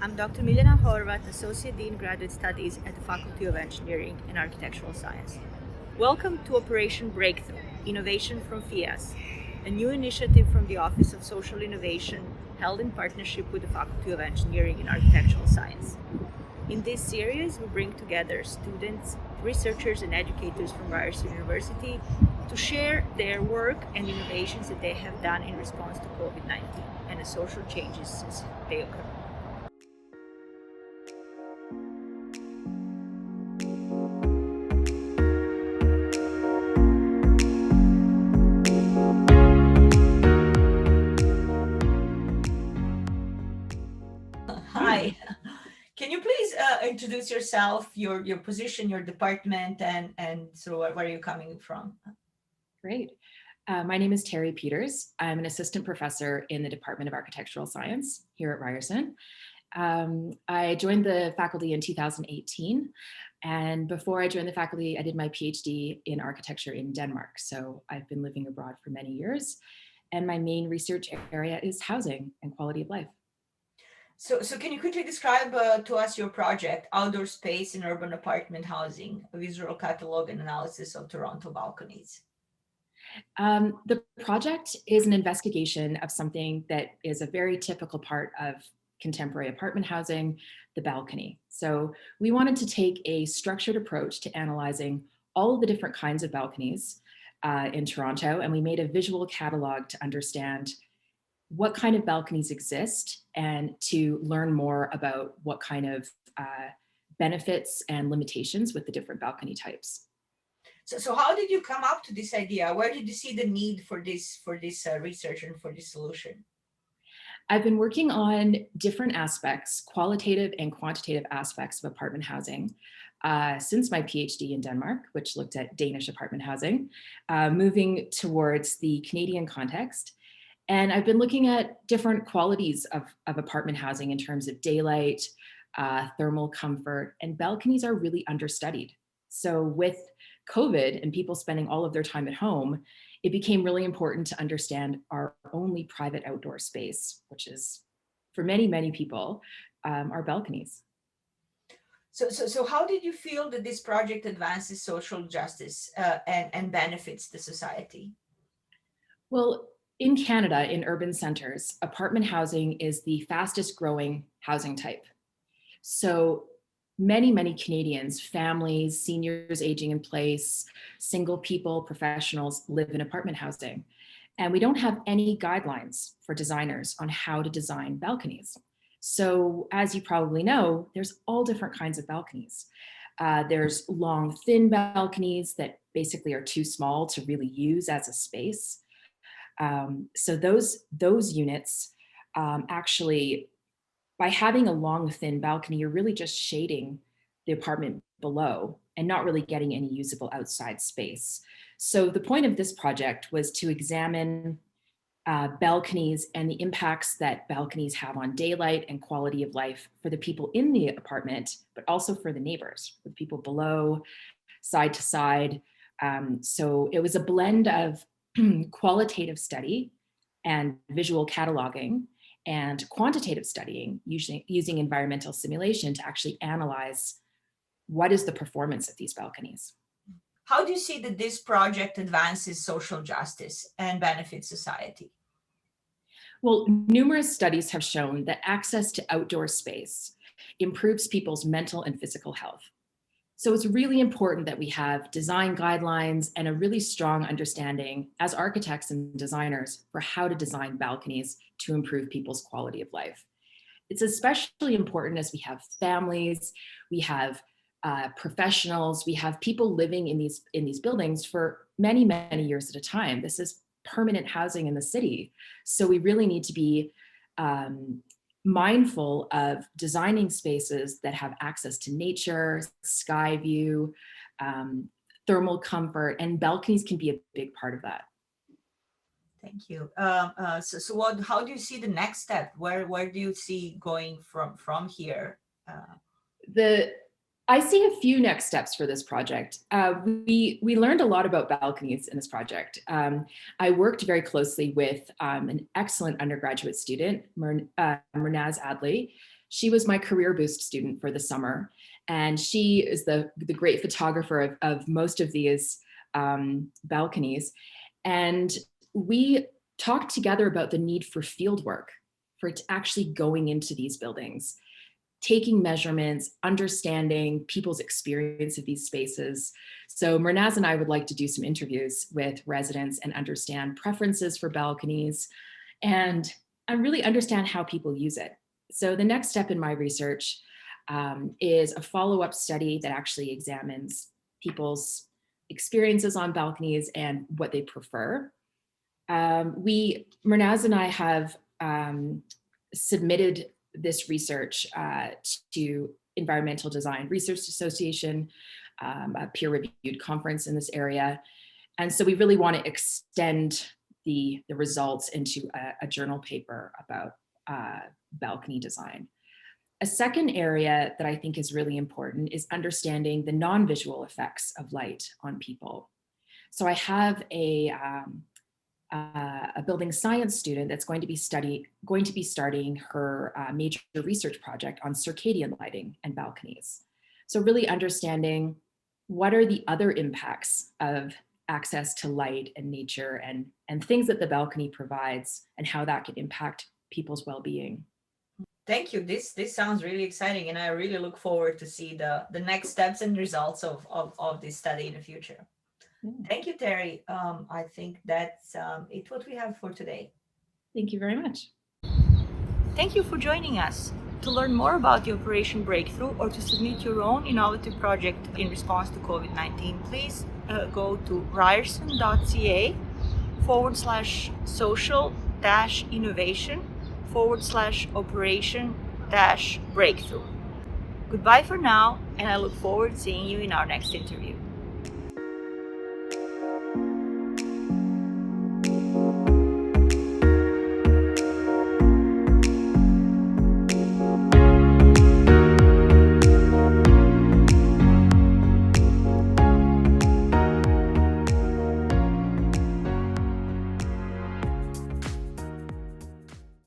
I'm Dr. Milena Horvat, Associate Dean Graduate Studies at the Faculty of Engineering and Architectural Science. Welcome to Operation Breakthrough, Innovation from FEAS, a new initiative from the Office of Social Innovation held in partnership with the Faculty of Engineering and Architectural Science. In this series, we bring together students, researchers, and educators from Ryerson University to share their work and innovations that they have done in response to COVID-19 and the social changes since they occurred. Hi, can you please introduce yourself, your position, your department, and so where are you coming from? Great. My name is Terri Peters. I'm an assistant professor in the Department of Architectural Science here at Ryerson. I joined the faculty in 2018, and before I joined the faculty, I did my PhD in architecture in Denmark. So I've been living abroad for many years, and my main research area is housing and quality of life. So can you quickly describe to us your project, Outdoor Space in Urban Apartment Housing, a visual catalog and analysis of Toronto balconies? The project is an investigation of something that is a very typical part of contemporary apartment housing, the balcony. So we wanted to take a structured approach to analyzing all of the different kinds of balconies in Toronto, and we made a visual catalog to understand what kind of balconies exist and to learn more about what kind of benefits and limitations with the different balcony types. So how did you come up to this idea? Where did you see the need for this research and for this solution? I've been working on different aspects, qualitative and quantitative aspects of apartment housing since my PhD in Denmark, which looked at Danish apartment housing, moving towards the Canadian context. And I've been looking at different qualities of apartment housing in terms of daylight, thermal comfort, and balconies are really understudied. So with COVID and people spending all of their time at home, it became really important to understand our only private outdoor space, which is, for many, many people, our balconies. So how did you feel that this project advances social justice and benefits the society? Well, in Canada, in urban centers, apartment housing is the fastest growing housing type. So many, many Canadians, families, seniors aging in place, single people, professionals live in apartment housing. And we don't have any guidelines for designers on how to design balconies. So as you probably know, there's all different kinds of balconies. There's long, thin balconies that basically are too small to really use as a space. So those units actually, by having a long, thin balcony, you're really just shading the apartment below and not really getting any usable outside space. So the point of this project was to examine balconies and the impacts that balconies have on daylight and quality of life for the people in the apartment, but also for the neighbors, for the people below, side to side. So it was a blend of qualitative study and visual cataloging and quantitative studying using environmental simulation to actually analyze what is the performance of these balconies. How do you see that this project advances social justice and benefits society? Well, numerous studies have shown that access to outdoor space improves people's mental and physical health. So it's really important that we have design guidelines and a really strong understanding as architects and designers for how to design balconies to improve people's quality of life. It's especially important as we have families, we have professionals, we have people living in these buildings for many, many years at a time. This is permanent housing in the city. So we really need to be mindful of designing spaces that have access to nature, sky view, thermal comfort, and balconies can be a big part of that. Thank you. How do you see the next step? Where do you see going from here? I see a few next steps for this project. We learned a lot about balconies in this project. I worked very closely with an excellent undergraduate student, Murnaz Adli. She was my Career Boost student for the summer, and she is the great photographer of most of these balconies. And we talked together about the need for field work, for actually going into these buildings, taking measurements, understanding people's experience of these spaces. So Mernaz and I would like to do some interviews with residents and understand preferences for balconies and really understand how people use it. So the next step in my research is a follow-up study that actually examines people's experiences on balconies and what they prefer. Mernaz and I have submitted this research to Environmental Design Research Association, a peer-reviewed conference in this area. And so we really want to extend the results into a journal paper about balcony design. A second area that I think is really important is understanding the non-visual effects of light on people. So I have a building science student that's going to be starting her major research project on circadian lighting and balconies. So really understanding what are the other impacts of access to light and nature and things that the balcony provides and how that can impact people's well-being. Thank you. This sounds really exciting, and I really look forward to see the next steps and results of this study in the future. Thank you, Terri. I think that's it what we have for today. Thank you very much. Thank you for joining us. To learn more about the Operation Breakthrough or to submit your own innovative project in response to COVID-19, please go to ryerson.ca/social-innovation/operation-breakthrough. Goodbye for now, and I look forward to seeing you in our next interview.